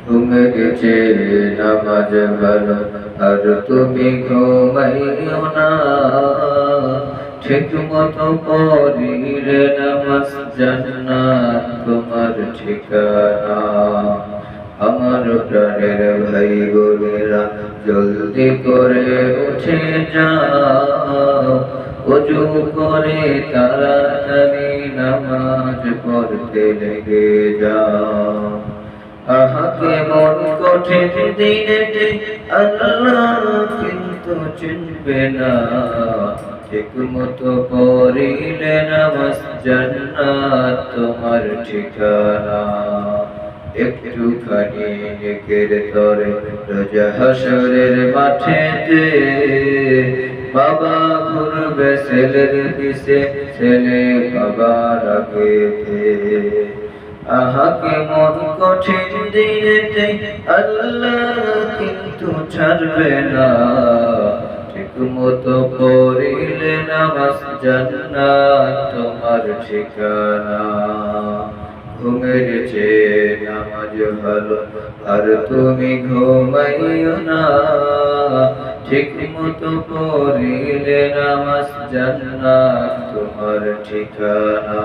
ঘুমের চেয়ে নামাজ ভালো, আর তুমি ঘুমাইও না। ঠিক মতো পড়িলে নামাজ জান্নাত তোমার ঠিকানা। আমার প্রাণের ভাই বোনেরা, জলদি করে উঠে যাও, ওযু করে তাড়াতাড়ি নামাজ পড়তে লেগে যাও। আহা কেমন কঠিন দিনেতে আল্লাহ কিন্তু চিনবে না। ঠিক মতো পড়িলে নামাজ জান্নাত তোমার ঠিকানা। একটুখানি নেকের তরে রোজা হাসরের মাঠেতে, বাবা ঘুরবে ছেলের পিছে, ছেলে বাবার আগেতে। আহা কেমন কঠিন দিনেতে আল্লাহ কিন্তু ছাড়বে না। ঠিক মতো পড়িলে নামাজ জান্নাত তোমার ঠিকানা। ঘুমের চেয়ে নামাজ ভালো, আর তুমি ঘুমাইও না। ঠিক মতো পড়িলে নামাজ জান্নাত তোমার ঠিকানা।